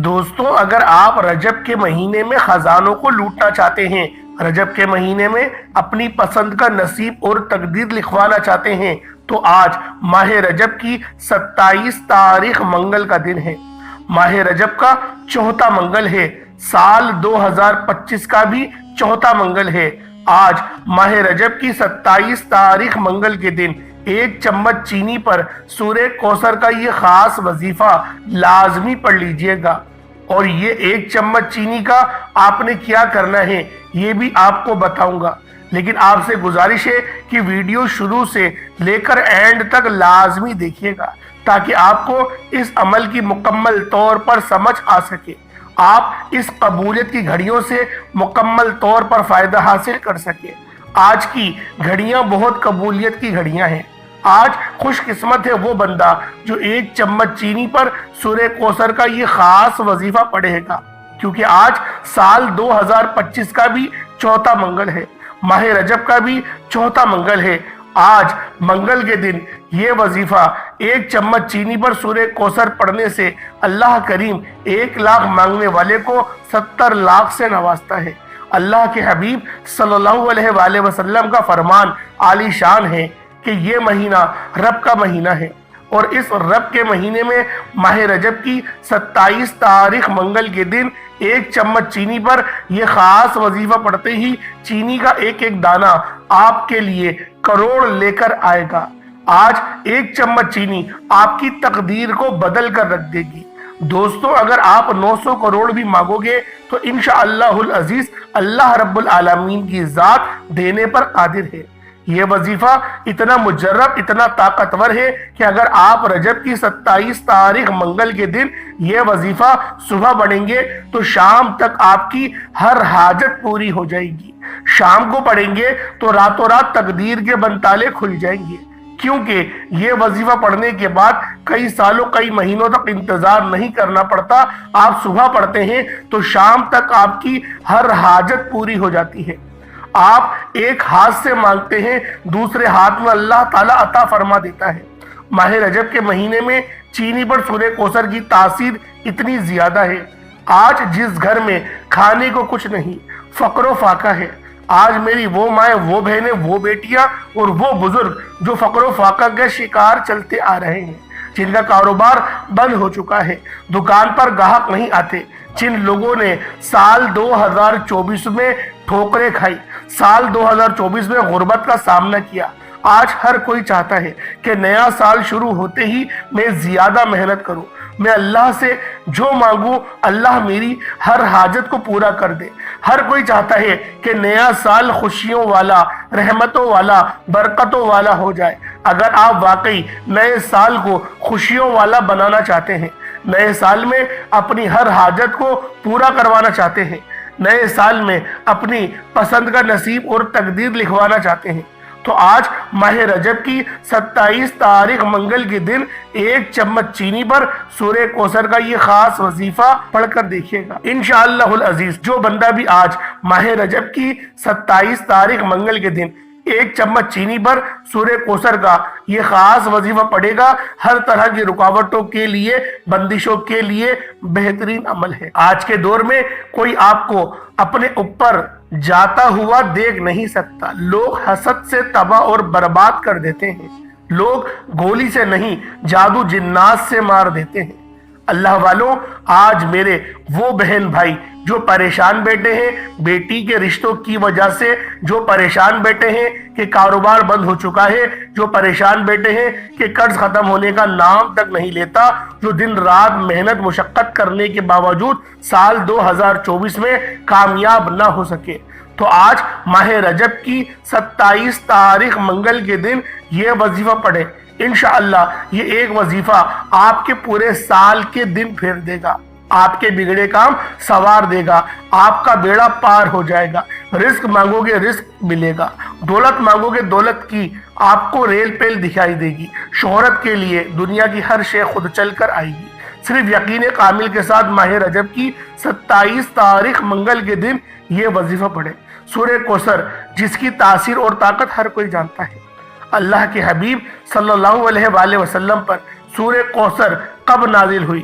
دوستوں، اگر آپ رجب کے مہینے میں خزانوں کو لوٹنا چاہتے ہیں، رجب کے مہینے میں اپنی پسند کا نصیب اور تقدیر لکھوانا چاہتے ہیں، تو آج ماہ رجب کی 27 تاریخ منگل کا دن ہے۔ ماہ رجب کا چوتھا منگل ہے، سال 2025 کا بھی چوتھا منگل ہے۔ آج ماہ رجب کی 27 تاریخ منگل کے دن 1 چمچ چینی پر سورہ کوثر کا یہ خاص وظیفہ لازمی پڑھ لیجئے گا۔ اور یہ 1 چمچ چینی کا آپ نے کیا کرنا ہے یہ بھی آپ کو بتاؤں گا، لیکن آپ سے گزارش ہے کہ ویڈیو شروع سے لے کر اینڈ تک لازمی دیکھیے گا تاکہ آپ کو اس عمل کی مکمل طور پر سمجھ آ سکے، آپ اس قبولیت کی گھڑیوں سے مکمل طور پر فائدہ حاصل کر سکے۔ آج کی گھڑیاں بہت قبولیت کی گھڑیاں ہیں۔ آج خوش قسمت ہے وہ بندہ جو 1 چمچ چینی پر سورہ کوثر کا یہ خاص وظیفہ پڑھے گا، کیونکہ آج سال 2025 کا بھی چوتھا منگل ہے، ماہ رجب کا بھی چوتھا منگل ہے۔ آج منگل کے دن یہ وظیفہ 1 چمچ چینی پر سورہ کوثر پڑھنے سے اللہ کریم 1 لاکھ مانگنے والے کو 70 لاکھ سے نوازتا ہے۔ اللہ کے حبیب صلی اللہ علیہ وآلہ وسلم کا فرمان عالی شان ہے کہ یہ مہینہ رب کا مہینہ ہے، اور اس رب کے مہینے میں ماہ رجب کی 27 تاریخ منگل کے دن 1 چمچ چینی پر یہ خاص وظیفہ پڑھتے ہی چینی کا ایک ایک دانہ آپ کے لیے کروڑ لے کر آئے گا۔ آج 1 چمچ چینی آپ کی تقدیر کو بدل کر رکھ دے گی۔ دوستوں، اگر آپ 900 کروڑ بھی مانگو گے تو انشاءاللہ العزیز اللہ رب العالمین کی ذات دینے پر قادر ہے۔ یہ وظیفہ اتنا مجرب، اتنا طاقتور ہے کہ اگر آپ رجب کی 27 تاریخ منگل کے دن یہ وظیفہ صبح پڑھیں گے تو شام تک آپ کی ہر حاجت پوری ہو جائے گی۔ شام کو پڑھیں گے تو راتوں رات تقدیر کے بنتالے کھل جائیں گے، کیونکہ یہ وظیفہ پڑھنے کے بعد کئی سالوں کئی مہینوں تک انتظار نہیں کرنا پڑتا۔ آپ صبح پڑھتے ہیں تو شام تک آپ کی ہر حاجت پوری ہو جاتی ہے۔ آپ ایک ہاتھ سے مانگتے ہیں، دوسرے ہاتھ میں اللہ تعالیٰ عطا فرما دیتا ہے۔ ماہ رجب کے مہینے میں چینی پر سورہ کوثر کی تاثیر اتنی زیادہ ہے۔ آج جس گھر میں کھانے کو کچھ نہیں، فقر و فاقہ ہے، آج میری وہ مائیں، وہ بہنیں، وہ بیٹیاں اور وہ بزرگ جو فقر و فاقہ کے شکار چلتے آ رہے ہیں، جن کا کاروبار بند ہو چکا ہے، دکان پر گاہک نہیں آتے، جن لوگوں نے سال 2024 میں ٹھوکریں کھائی، سال 2024 میں غربت کا سامنا کیا، آج ہر کوئی چاہتا ہے کہ نیا سال شروع ہوتے ہی میں زیادہ محنت کروں، میں اللہ سے جو مانگوں اللہ میری ہر حاجت کو پورا کر دے۔ ہر کوئی چاہتا ہے کہ نیا سال خوشیوں والا، رحمتوں والا، برکتوں والا ہو جائے۔ اگر آپ واقعی نئے سال کو خوشیوں والا بنانا چاہتے ہیں، نئے سال میں اپنی ہر حاجت کو پورا کروانا چاہتے ہیں، نئے سال میں اپنی پسند کا نصیب اور تقدیر لکھوانا چاہتے ہیں، تو آج ماہ رجب کی 27 تاریخ منگل کے دن 1 چمچ چینی پر سورہ کوثر کا یہ خاص وظیفہ پڑھ کر دیکھیے گا۔ انشاءاللہ العزیز جو بندہ بھی آج ماہ رجب کی 27 تاریخ منگل کے دن 1 چمچ چینی پر سورہ کوثر کا یہ خاص وظیفہ پڑھے گا، ہر طرح کی رکاوٹوں کے لیے، بندشوں کے لیے بہترین عمل ہے۔ آج کے دور میں کوئی آپ کو اپنے اوپر جاتا ہوا دیکھ نہیں سکتا۔ لوگ حسد سے تباہ اور برباد کر دیتے ہیں، لوگ گولی سے نہیں جادو جنات سے مار دیتے ہیں۔ اللہ والوں، آج میرے وہ بہن بھائی جو پریشان بیٹھے ہیں بیٹی کے رشتوں کی وجہ سے، جو پریشان بیٹھے ہیں کہ کاروبار بند ہو چکا ہے، جو پریشان بیٹھے ہیں کہ قرض ختم ہونے کا نام تک نہیں لیتا، جو دن رات محنت مشقت کرنے کے باوجود سال 2024 میں کامیاب نہ ہو سکے، تو آج ماہ رجب کی 27 تاریخ منگل کے دن یہ وظیفہ پڑھیں۔ انشاءاللہ یہ ایک وظیفہ آپ کے پورے سال کے دن پھیر دے گا، آپ کے بگڑے کام سوار دے گا، آپ کا بیڑا پار ہو جائے گا۔ رزق مانگو گے رزق ملے گا، دولت مانگو گے دولت کی آپ کو ریل پیل دکھائی دے گی۔ شہرت کے لیے دنیا کی ہر شے خود چل کر آئے گی۔ صرف یقین کامل کے ساتھ ماہ رجب کی 27 تاریخ منگل کے دن یہ وظیفہ پڑھیں۔ سورہ کوثر جس کی تاثیر اور طاقت ہر کوئی جانتا ہے۔ اللہ کے حبیب صلی اللہ علیہ وآلہ وسلم پر سورہ کوثر کب نازل ہوئی؟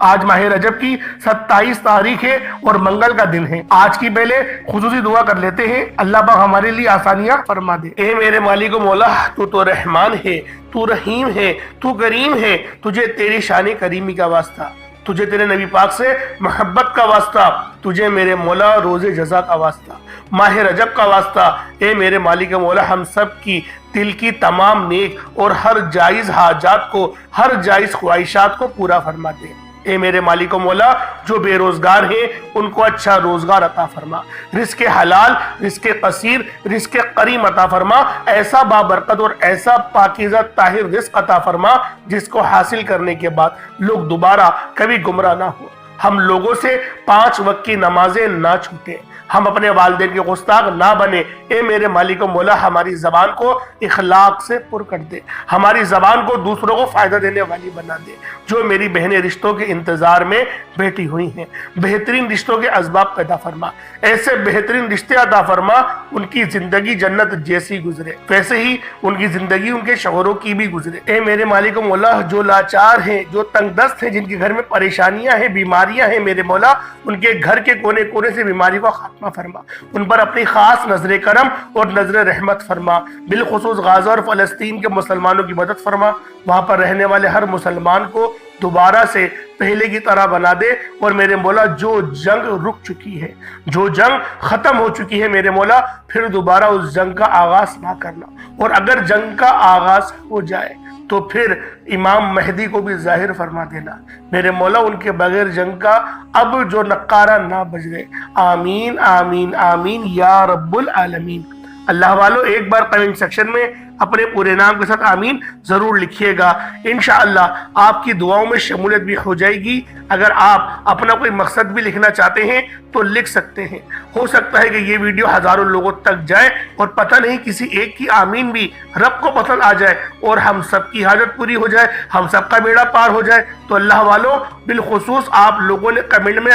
آج ماہ رجب کی 27 تاریخ ہے اور منگل کا دن ہے۔ آج کی پہلے خصوصی دعا کر لیتے ہیں، اللہ پاک ہمارے لیے آسانیاں فرما دے۔ اے میرے مالک و مولا، تو رحمان ہے، تو رحیم ہے، تو کریم ہے، تجھے تیری شان کریمی کا واسطہ، تجھے تیرے نبی پاک سے محبت کا واسطہ، تجھے میرے مولا روز جزا کا واسطہ، ماہ رجب کا واسطہ۔ اے میرے مالک و مولا، ہم سب کی دل کی تمام نیک اور ہر جائز حاجات کو، ہر جائز خواہشات کو پورا فرما دے۔ اے میرے مالک و مولا، جو بے روزگار ہیں ان کو اچھا روزگار عطا فرما، رزق حلال، رزق قصیر، رزق کریم عطا فرما، ایسا بابرکت اور ایسا پاکیزہ طاہر رزق عطا فرما جس کو حاصل کرنے کے بعد لوگ دوبارہ کبھی گمراہ نہ ہو، ہم لوگوں سے 5 وقت کی نمازیں نہ چھوٹیں، ہم اپنے والدین کے گستاخ نہ بنے۔ اے میرے مالک و مولا، ہماری زبان کو اخلاق سے پر کر دے، ہماری زبان کو دوسروں کو فائدہ دینے والی بنا دے۔ جو میری بہنیں رشتوں کے انتظار میں بیٹھی ہوئی ہیں، بہترین رشتوں کے اسباب پیدا فرما، ایسے بہترین رشتے عطا فرما ان کی زندگی جنت جیسی گزرے، ویسے ہی ان کی زندگی ان کے شوہروں کی بھی گزرے۔ اے میرے مالک و مولا، جو لاچار ہیں، جو تنگ دست ہیں، جن کے گھر میں پریشانیاں ہیں، بیماریاں ہیں، میرے مولا ان کے گھر کے کونے کونے سے بیماری کو خاتمہ فرما، ان پر اپنی خاص نظر کرم اور نظر رحمت فرما، بالخصوص غزہ اور فلسطین کے مسلمانوں کی مدد فرما، وہاں پر رہنے والے ہر مسلمان کو دوبارہ سے پہلے کی طرح بنا دے، اور میرے مولا جو جنگ رک چکی ہے، جو جنگ ختم ہو چکی ہے، میرے مولا پھر دوبارہ اس جنگ کا آغاز نہ کرنا، اور اگر جنگ کا آغاز ہو جائے تو پھر امام مہدی کو بھی ظاہر فرما دینا، میرے مولا ان کے بغیر جنگ کا اب جو نقارہ نہ بج گئے۔ آمین آمین آمین یا رب العالمین۔ اللہ والو ایک بار کمنٹ سیکشن میں اپنے پورے نام کے ساتھ آمین ضرور لکھیے گا، انشاءاللہ آپ کی دعاؤں میں شمولیت بھی ہو جائے گی۔ اگر آپ اپنا کوئی مقصد بھی لکھنا چاہتے ہیں تو لکھ سکتے ہیں، ہو سکتا ہے کہ یہ ویڈیو ہزاروں لوگوں تک جائے اور پتہ نہیں کسی ایک کی آمین بھی رب کو پسند آ جائے اور ہم سب کی حاجت پوری ہو جائے، ہم سب کا بیڑا پار ہو جائے۔ تو اللہ والو بالخصوص آپ لوگوں نے کمنٹ میں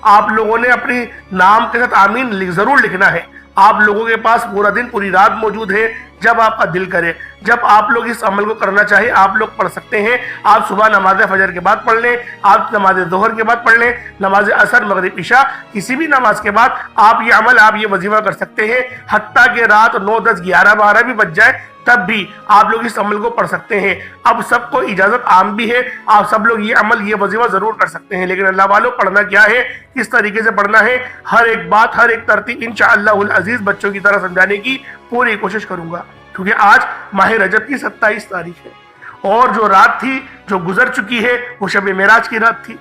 آپ لوگوں نے اپنی نام کے ساتھ آمین ضرور لکھنا ہے۔ آپ لوگوں کے پاس پورا دن پوری رات موجود ہے، جب آپ کا دل کرے، جب آپ لوگ اس عمل کو کرنا چاہے آپ لوگ پڑھ سکتے ہیں۔ آپ صبح نماز فجر کے بعد پڑھ لیں، آپ نماز ظہر کے بعد پڑھ لیں، نماز عصر مغرب عشاء کسی بھی نماز کے بعد آپ یہ عمل، آپ یہ وظیفہ کر سکتے ہیں، حتیٰ کہ رات 9 10 11 12 بھی بج جائے تب بھی آپ لوگ اس عمل کو پڑھ سکتے ہیں۔ اب سب کو اجازت عام بھی ہے، آپ سب لوگ یہ عمل، یہ وظیفہ ضرور کر سکتے ہیں، لیکن اللہ والوں پڑھنا کیا ہے، کس طریقے سے پڑھنا ہے، ہر ایک بات، ہر ایک ترتیب انشاءاللہ العزیز بچوں کی طرح سمجھانے کی پوری کوشش کروں گا، کیونکہ آج ماہ رجب کی 27 تاریخ ہے اور جو رات تھی جو گزر چکی ہے وہ شب معراج کی رات تھی،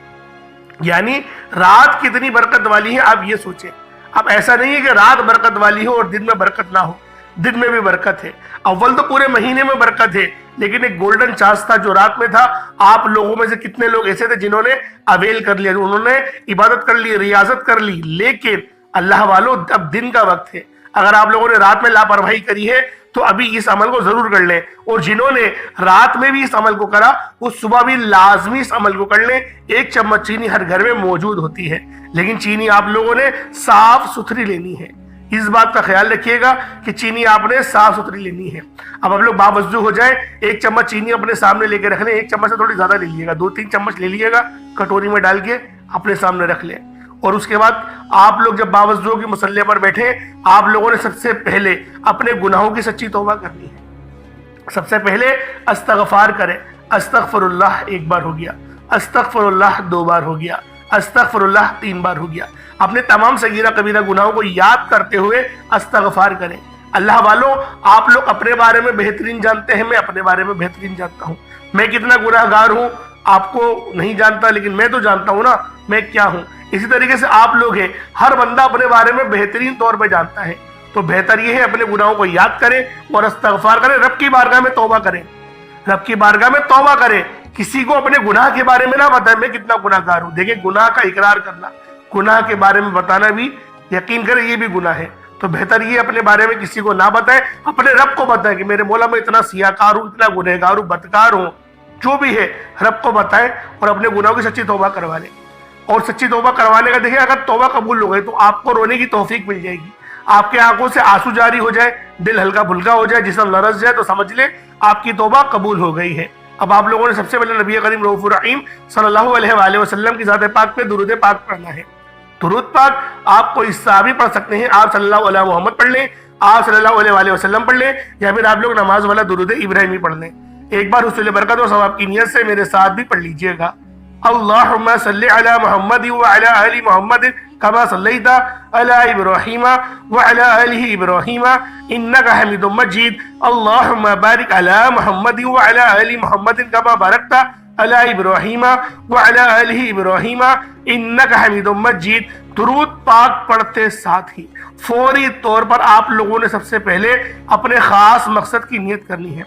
یعنی رات کتنی برکت والی ہے آپ یہ سوچیں۔ اب ایسا نہیں ہے کہ رات برکت والی ہو اور دن میں برکت نہ ہو، دن میں بھی برکت ہے، اول تو پورے مہینے میں برکت ہے، لیکن ایک گولڈن چانس تھا جو رات میں تھا۔ آپ لوگوں میں سے کتنے لوگ ایسے تھے جنہوں نے اویل کر لیا، انہوں نے عبادت کر لی، ریاضت کر لی، لیکن اللہ والوں اب دن کا وقت ہے، اگر آپ لوگوں نے رات میں لاپرواہی کری ہے تو ابھی اس عمل کو ضرور کر لیں، اور جنہوں نے رات میں بھی اس عمل کو کرا وہ صبح بھی لازمی اس عمل کو کر لیں۔ 1 چمچ چینی ہر گھر میں موجود ہوتی ہے، لیکن چینی آپ لوگوں نے صاف ستھری لینی ہے، اس بات کا خیال رکھیے گا کہ چینی آپ نے صاف ستھری لینی ہے۔ اب آپ لوگ باوضو ہو جائیں، 1 چمچ چینی اپنے سامنے لے کے رکھ لیں، 1 چمچ سے تھوڑی زیادہ لے لیے گا، 2-3 چمچ لے لیے گا، کٹوری میں ڈال کے اپنے سامنے رکھ لیں، اور اس کے بعد آپ لوگ جب باوضو کی مصلی پر بیٹھے، آپ لوگوں نے سب سے پہلے اپنے گناہوں کی سچی توبہ کرنی ہے۔ سب سے پہلے استغفار کریں، استغفر اللہ 1 بار ہو گیا، استغفر اللہ 2 بار ہو گیا، استغفر اللہ 3 بار ہو گیا۔ اپنے تمام صغیرہ کبیرہ گناہوں کو یاد کرتے ہوئے استغفار کریں۔ اللہ والوں آپ لوگ اپنے بارے میں بہترین جانتے ہیں، میں اپنے بارے میں بہترین جانتا ہوں، میں کتنا گناہ گار ہوں آپ کو نہیں جانتا، لیکن میں تو جانتا ہوں نا میں کیا ہوں۔ اسی طریقے سے آپ لوگ ہیں، ہر بندہ اپنے بارے میں بہترین طور پہ جانتا ہے، تو بہتر یہ ہے اپنے گناہوں کو یاد کریں اور استغفار کریں، رب کی بارگاہ میں توبہ کریں، رب کی بارگاہ میں توبہ کریں۔ کسی کو اپنے گناہ کے بارے میں نہ بتائیں میں کتنا گناہ گار ہوں، دیکھیں گناہ کا اقرار کرنا، گناہ کے بارے میں بتانا بھی یقین کریں یہ بھی گناہ ہے، تو بہتر یہ اپنے بارے میں کسی کو نہ بتائیں، اپنے رب کو بتائیں کہ میرے مولا میں اتنا سیاکار ہوں، اتنا گنہگار ہوں، بدکار ہوں، جو بھی ہے رب کو بتائیں اور اپنے گناہوں کی سچی توبہ کروا لیں۔ اور سچی توبہ کروانے کا دیکھیں، اگر توبہ قبول ہو گئی تو آپ کو رونے کی توفیق مل جائے گی، آپ کے آنکھوں سے آنسو جاری ہو جائے، دل ہلکا پھلکا ہو جائے، جسم لرز جائے، تو سمجھ لیں آپ کی توبہ قبول ہو گئی ہے۔ اب آپ لوگوں نے سب سے پہلے نبی کریم رؤوف الرحیم صلی اللہ علیہ وآلہ وسلم کی ذات پاک پہ درود پاک پڑھنا ہے۔ درود پاک آپ کو اس سے بھی پڑھ سکتے ہیں، آپ صلی اللہ علیہ محمد پڑھ لیں، آپ صلی اللہ علیہ وآلہ وسلم پڑھ لیں، یا پھر آپ لوگ نماز والا درود ابراہیمی پڑھ لیں۔ ایک بار حصول برکت و ثواب کی نیت سے میرے ساتھ بھی پڑھ لیجئے گا۔ اللہم صلی علی محمد وعلی آل محمد کما صلیت علی ابراہیم وعلی آل ابراہیم انک حمید مجید۔ اللہم بارک علی محمد وعلی آل محمد کما بارکت علی ابراہیم وعلی آل ابراہیم انک حمید مجید۔ درود پاک پڑھتے ساتھ ہی فوری طور پر آپ لوگوں نے سب سے پہلے اپنے خاص مقصد کی نیت کرنی ہے۔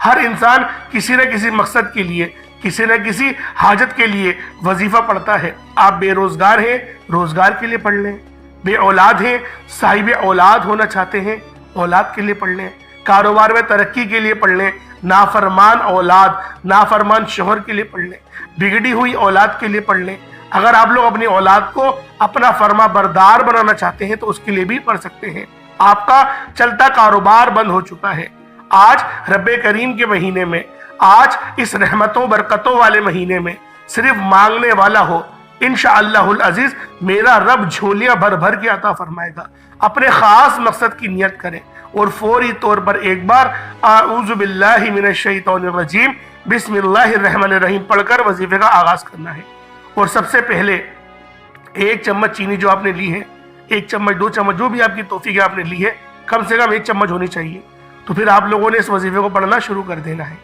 ہر انسان کسی نہ کسی مقصد کے لیے، کسی نہ کسی حاجت کے لیے وظیفہ پڑھتا ہے۔ آپ بے روزگار ہیں، روزگار کے لیے پڑھ لیں، بے اولاد ہیں، صاحب اولاد ہونا چاہتے ہیں، اولاد کے لیے پڑھ لیں، کاروبار میں ترقی کے لیے پڑھ لیں، نافرمان اولاد، نافرمان شوہر کے لیے پڑھ لیں، بگڑی ہوئی اولاد کے لیے پڑھ لیں۔ اگر آپ لوگ اپنی اولاد کو اپنا فرما بردار بنانا چاہتے ہیں تو اس کے لیے بھی پڑھ سکتے ہیں۔ آپ کا چلتا کاروبار بند ہو چکا ہے، آج رب کریم کے مہینے میں، آج اس رحمتوں برکتوں والے مہینے میں صرف مانگنے والا ہو، انشاءاللہ العزیز میرا رب جھولیاں بھر بھر کے عطا فرمائے گا۔ اپنے خاص مقصد کی نیت کریں اور فوری طور پر ایک بار اعوذ باللہ من الشیطان الرجیم بسم اللہ الرحمن الرحیم پڑھ کر وظیفے کا آغاز کرنا ہے۔ اور سب سے پہلے ایک چمچ چینی جو آپ نے لی ہے، ایک چمچ، 2 چمچ، جو بھی آپ کی توفیق ہے آپ نے لی ہے، کم سے کم 1 چمچ ہونی چاہیے۔ تو پھر آپ لوگوں نے اس وظیفے کو پڑھنا شروع کر دینا ہے۔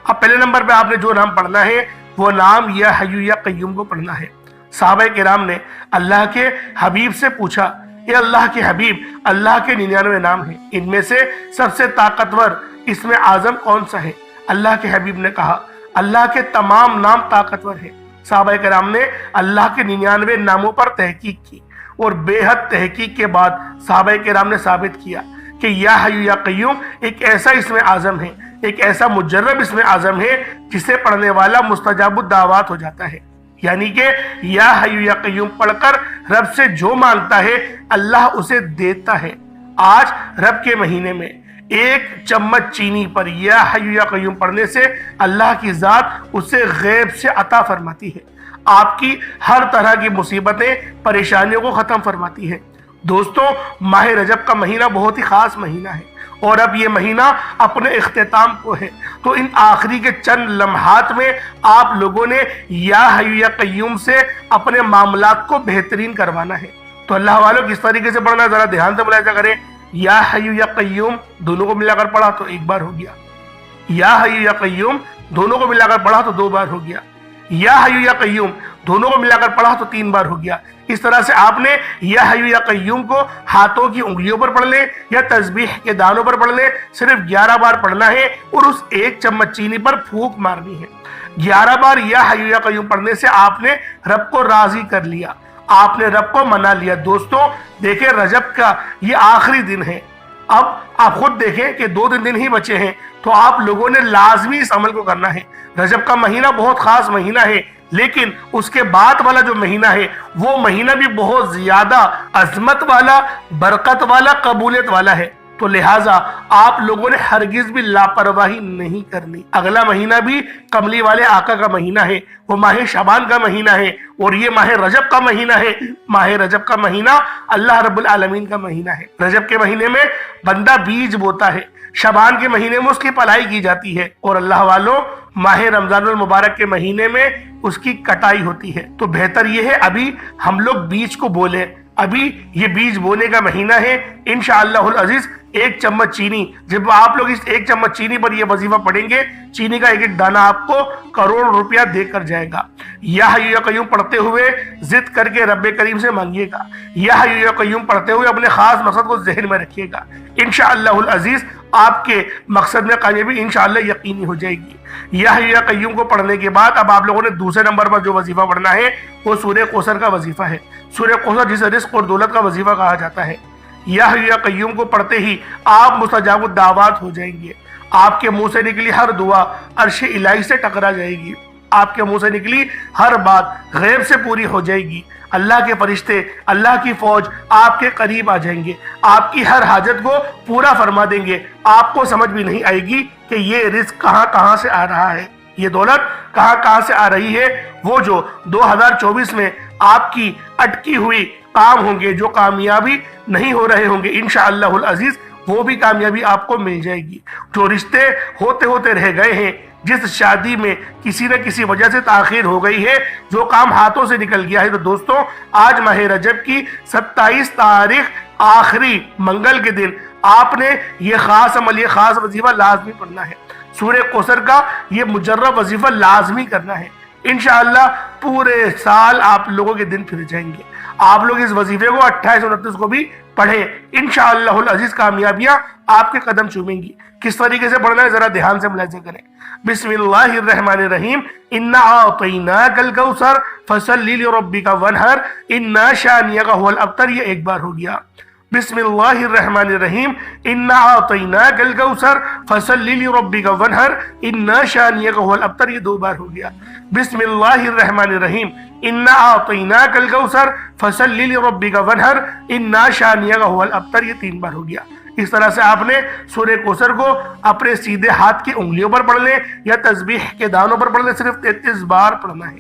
اب پہلے نمبر پہ آپ نے جو نام پڑھنا ہے وہ نام یا حیو یا قیوم کو پڑھنا ہے۔ صحابہ کرام نے اللہ کے حبیب سے پوچھا، اے اللہ کے حبیب، اللہ کے 99 نام ہیں، ان میں سے سب سے طاقتور اسم اعظم کون سا ہے؟ اللہ کے حبیب نے کہا اللہ کے تمام نام طاقتور ہیں۔ صحابہ کرام نے اللہ کے 99 ناموں پر تحقیق کی اور بے حد تحقیق کے بعد صحابہ کرام نے ثابت کیا کہ یا حیو یا قیوم ایک ایسا اسم اعظم ہے، ایک ایسا مجرب اسم اعظم ہے جسے پڑھنے والا مستجاب الدعوات ہو جاتا ہے۔ یعنی کہ یا حیو یا قیوم پڑھ کر رب سے جو مانگتا ہے اللہ اسے دیتا ہے۔ آج رب کے مہینے میں 1 چمچ چینی پر یا حیو یا قیوم پڑھنے سے اللہ کی ذات اسے غیب سے عطا فرماتی ہے، آپ کی ہر طرح کی مصیبتیں، پریشانیوں کو ختم فرماتی ہے۔ دوستوں، ماہ رجب کا مہینہ بہت ہی خاص مہینہ ہے اور اب یہ مہینہ اپنے اختتام کو ہے، تو ان آخری کے چند لمحات میں آپ لوگوں نے یا حیو یا قیوم سے اپنے معاملات کو بہترین کروانا ہے۔ تو اللہ والوں کس طریقے سے پڑھنا ہے ذرا دھیان سے ملاحظہ کریں۔ یا حیو یا قیوم دونوں کو ملا کر پڑھا تو 1 بار ہو گیا، یا حیو یا قیوم دونوں کو ملا کر پڑھا تو 2 بار ہو گیا، یا حیو یا قیوم دونوں کو ملا کر پڑھا تو 3 بار ہو گیا۔ اس طرح سے آپ نے یا حیو یا قیوم کو ہاتھوں کی انگلیوں پر پڑھ لیں یا تسبیح کے دانوں پر پڑھ لیں، صرف 11 بار پڑھنا ہے اور اس 1 چمچ چینی پر پھونک مارنی ہے۔ 11 بار یا حیو یا قیوم پڑھنے سے آپ نے رب کو راضی کر لیا، آپ نے رب کو منا لیا۔ دوستوں دیکھیں، رجب کا یہ آخری دن ہے، اب آپ خود دیکھیں کہ 2 دن ہی بچے ہیں، تو آپ لوگوں نے لازمی اس عمل کو کرنا ہے۔ رجب کا مہینہ بہت خاص مہینہ ہے، لیکن اس کے بعد والا جو مہینہ ہے وہ مہینہ بھی بہت زیادہ عظمت والا، برکت والا، قبولیت والا ہے۔ تو لہٰذا آپ لوگوں نے ہرگز بھی لاپرواہی نہیں کرنی۔ اگلا مہینہ بھی کملی والے آقا کا مہینہ ہے، وہ ماہ شعبان کا مہینہ ہے، اور یہ ماہ رجب کا مہینہ ہے۔ ماہ رجب کا مہینہ اللہ رب العالمین کا مہینہ ہے۔ رجب کے مہینے میں بندہ بیج بوتا ہے، شعبان کے مہینے میں اس کی پلائی کی جاتی ہے، اور اللہ والوں ماہ رمضان المبارک کے مہینے میں اس کی کٹائی ہوتی ہے۔ تو بہتر یہ ہے ابھی ہم لوگ بیج کو بولیں، ابھی یہ بیج بونے کا مہینہ ہے۔ انشاءاللہ العزیز 1 چمچ چینی، جب آپ لوگ اس 1 چمچ چینی پر یہ وظیفہ پڑھیں گے، چینی کا 1 دانہ آپ کو کروڑ روپیہ دے کر جائے گا۔ یا حیو یا قیوم پڑھتے ہوئے ضد کر کے رب کریم سے مانگیے گا، یا حیو یا قیوم پڑھتے ہوئے اپنے خاص مقصد کو ذہن میں رکھیے گا، انشاءاللہ العزیز آپ کے مقصد میں کامیابی انشاءاللہ یقینی ہو جائے گی۔ یا حیو یا قیوم کو پڑھنے کے بعد اب آپ لوگوں نے دوسرے نمبر پر جو وظیفہ پڑھنا ہے وہ سورہ کوثر کا وظیفہ ہے۔ سورہ کوثر جسے رزق اور دولت کا وظیفہ کہا جاتا ہے۔ یا حیو یا قیوم کو پڑھتے ہی آپ مستجاب الدعوات ہو جائیں گے، آپ کے منہ سے نکلی ہر دعا عرش الہی سے ٹکرا جائے گی، آپ کے منہ سے نکلی ہر بات غیب سے پوری ہو جائے گی، اللہ کے فرشتے، اللہ کی فوج آپ کے قریب آ جائیں گے، آپ کی ہر حاجت کو پورا فرما دیں گے، آپ کو سمجھ بھی نہیں آئے گی کہ یہ رزق کہاں کہاں سے آ رہا ہے۔ یہ دولت کہاں سے آ رہی ہے؟ وہ جو 2024 میں آپ کی اٹکی ہوئی کام ہوں گے، جو کامیابی نہیں ہو رہے ہوں گے، انشاءاللہ العزیز وہ بھی کامیابی آپ کو مل جائے گی۔ جو رشتے ہوتے رہ گئے ہیں، جس شادی میں کسی نہ کسی وجہ سے تاخیر ہو گئی ہے، جو کام ہاتھوں سے نکل گیا ہے، تو دوستوں آج ماہ رجب کی 27 تاریخ آخری منگل کے دن آپ نے یہ خاص عمل، یہ خاص وظیفہ لازمی پڑھنا ہے۔ سورہ کوثر کا یہ مجرب وظیفہ لازمی کرنا ہے۔ انشاءاللہ پورے سال آپ لوگوں کے دن پھر جائیں گے۔ آپ لوگ اس وظیفے کو 28 اور 29 کو بھی پڑھیں، انشاءاللہ العزیز کامیابیاں آپ کے قدم چومیں گی۔ کس طریقے سے پڑھنا ہے ذرا دھیان سے ملاحظہ کریں۔ بسم اللہ الرحمن الرحیم، انا اعطیناک الکوثر فصلی لربک وانحر انا شانئک ھو الابتر، یہ ایک بار ہو گیا۔ بسم اللہ الرحمن الرحیم، انا اعطیناک الکوثر فصلی لربک وانحر انا شانئک ھو الابتر، یہ دو بار ہو گیا۔ بسم اللہ الرحمن الرحیم، انا اعطیناک الکوثر فصلی لربک وانحر انا شانئک ھو الابتر، یہ تین بار ہو گیا۔ اس طرح سے آپ نے سورہ کوثر کو اپنے سیدھے ہاتھ کی انگلیوں پر پڑھ لیں یا تسبیح کے دانوں پر پڑھ لیں، صرف 33 بار پڑھنا ہے،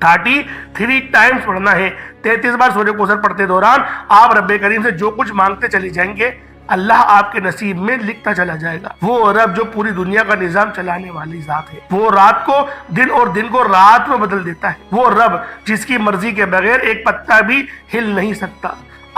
33 ٹائمز پڑھنا ہے۔ 33 بار سورہ کوثر پڑھتے دوران آپ رب کریم سے جو کچھ مانگتے چلے جائیں گے، اللہ آپ کے نصیب میں لکھتا چلا جائے گا۔ وہ رب جو پوری دنیا کا نظام چلانے والی ذات ہے، وہ رات کو دن اور دن کو رات میں بدل دیتا ہے، وہ رب جس کی مرضی کے بغیر ایک پتا بھی ہل نہیں سکتا۔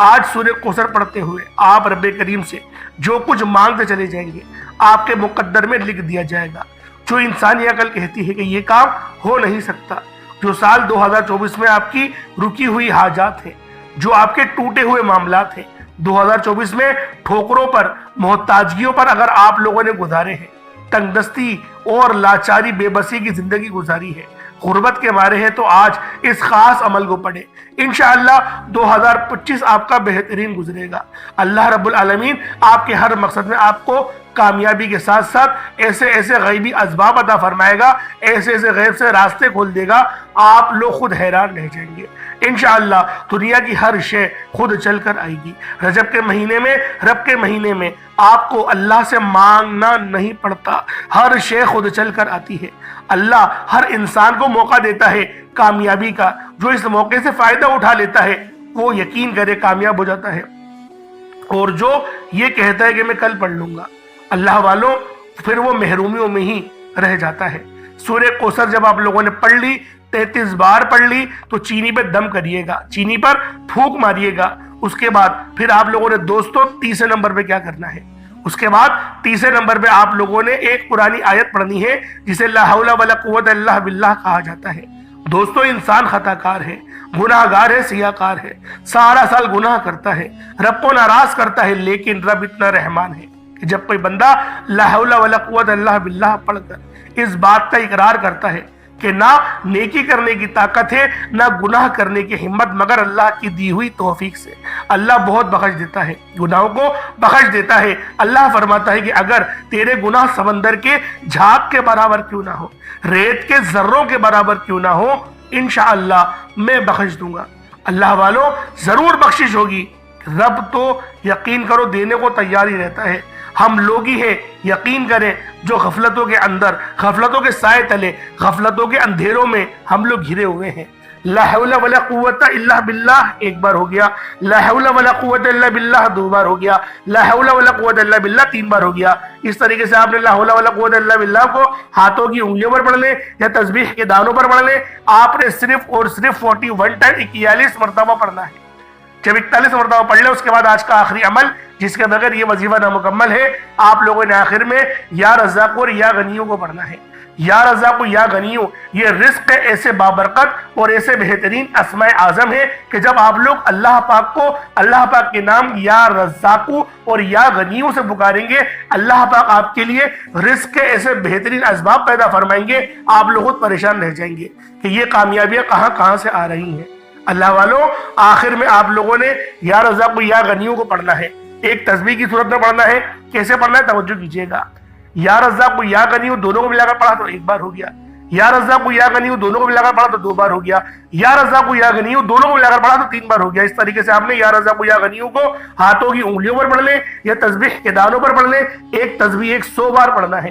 آج سورہ کوثر پڑھتے ہوئے آپ رب کریم سے جو کچھ مانگتے چلے جائیں گے، آپ کے مقدر میں لکھ دیا جائے گا۔ جو انسانی عقل کہتی ہے کہ یہ کام ہو نہیں سکتا، جو سال 2024 میں آپ کی رکی ہوئی حاجات ہیں، جو آپ کے ٹوٹے ہوئے معاملات ہیں، 2024 میں ٹھوکروں پر، محتاجیوں پر اگر آپ لوگوں نے گزارے ہیں، تنگ دستی اور لاچاری بے بسی کی زندگی گزاری ہے، غربت کے مارے ہیں، تو آج اس خاص عمل کو پڑھیں۔ انشاءاللہ 2025 آپ کا بہترین گزرے گا۔ اللہ رب العالمین آپ کے ہر مقصد میں آپ کو کامیابی کے ساتھ ساتھ ایسے غیبی اسباب عطا فرمائے گا، ایسے غیب سے راستے کھول دے گا، آپ لوگ خود حیران رہ جائیں گے۔ انشاءاللہ دنیا کی ہر شے خود چل کر آئے گی۔ رجب کے مہینے میں، رب کے مہینے میں آپ کو اللہ سے مانگنا نہیں پڑتا، ہر شے خود چل کر آتی ہے۔ اللہ ہر انسان کو موقع دیتا ہے کامیابی کا، جو اس موقع سے فائدہ اٹھا لیتا ہے وہ یقین کرے کامیاب ہو جاتا ہے، اور جو یہ کہتا ہے کہ میں کل پڑھ لوں گا، اللہ والوں، پھر وہ محرومیوں میں ہی رہ جاتا ہے۔ سورہ کوثر جب آپ لوگوں نے پڑھ لی، 33 بار پڑھ لی، تو چینی پہ دم کریے گا، چینی پر پھونک ماریے گا۔ اس کے بعد پھر آپ لوگوں نے دوستوں تیسرے نمبر پہ کیا کرنا ہے؟ اس کے بعد تیسرے نمبر پہ آپ لوگوں نے ایک قرآنی آیت پڑھنی ہے جسے لا حول ولا قوت الا باللہ کہا جاتا ہے۔ دوستو انسان خطا کار ہے، گناہ گار ہے، سیاہ کار ہے، سارا سال گناہ کرتا ہے، رب کو ناراض کرتا ہے، لیکن رب اتنا رحمان ہے کہ جب کوئی بندہ لا حول ولا قوت الا باللہ پڑھ کر اس بات کا اقرار کرتا ہے کہ نہ نیکی کرنے کی طاقت ہے، نہ گناہ کرنے کی ہمت، مگر اللہ کی دی ہوئی توفیق سے، اللہ بہت بخش دیتا ہے، گناہوں کو بخش دیتا ہے۔ اللہ فرماتا ہے کہ اگر تیرے گناہ سمندر کے جھاگ کے برابر کیوں نہ ہو، ریت کے ذروں کے برابر کیوں نہ ہو، انشاءاللہ میں بخش دوں گا۔ اللہ والوں ضرور بخشش ہوگی۔ رب تو یقین کرو دینے کو تیار ہی رہتا ہے، ہم لوگ ہی ہیں یقین کریں جو غفلتوں کے اندر، غفلتوں کے سائے تلے، غفلتوں کے اندھیروں میں ہم لوگ گھرے ہوئے ہیں۔ لا حول ولا قوت الا باللہ ایک بار ہو گیا، لا حول ولا قوت الا باللہ دو بار ہو گیا، لا حول ولا قوت الا باللہ تین بار ہو گیا۔ اس طریقے سے آپ نے لا حول ولا قوت الا باللہ کو ہاتھوں کی انگلیوں پر پڑھ لیں یا تسبیح کے دانوں پر پڑھ لیں۔ آپ نے صرف اور صرف 41 ٹائم 41 مرتبہ پڑھنا ہے۔ جب 41 مرتبہ پڑھ لیں، اس کے بعد آج کا آخری عمل جس کے بغیر یہ وظیفہ نامکمل ہے، آپ لوگوں نے آخر میں یا رزاق اور یا غنیوں کو پڑھنا ہے۔ یا رزاق یا غنیوں، یہ رزق ایسے بابرکت اور ایسے بہترین اسماء اعظم ہے کہ جب آپ لوگ اللہ پاک کو، اللہ پاک کے نام یا رزاق اور یا غنیوں سے پکاریں گے، اللہ پاک آپ کے لیے رزق کے ایسے بہترین اسباب پیدا فرمائیں گے، آپ لوگ خود پریشان رہ جائیں گے کہ یہ کامیابیاں کہاں سے آ رہی ہیں۔ اللہ والوں آخر میں آپ لوگوں نے یا رزاق یا غنیوں کو پڑھنا ہے، ایک تسبیح کی صورت میں پڑھنا ہے۔ کیسے پڑھنا ہے توجہ کیجیے گا۔ یا رزاق یا غنیوں دونوں کو ملا کر پڑھا تو ایک بار ہو گیا، یا رزاق یا غنیوں دونوں کو ملا کر پڑھا تو دو بار ہو گیا، یا رزاق یا غنیوں دونوں کو ملا کر پڑھا تو تین بار ہو گیا۔ اس طریقے سے آپ نے یا رزاق یا غنیوں کو ہاتھوں کی انگلیوں پر پڑھ لیں یا تسبیح کے دانوں پر پڑھ لیں۔ ایک تسبیح 100 بار پڑھنا ہے،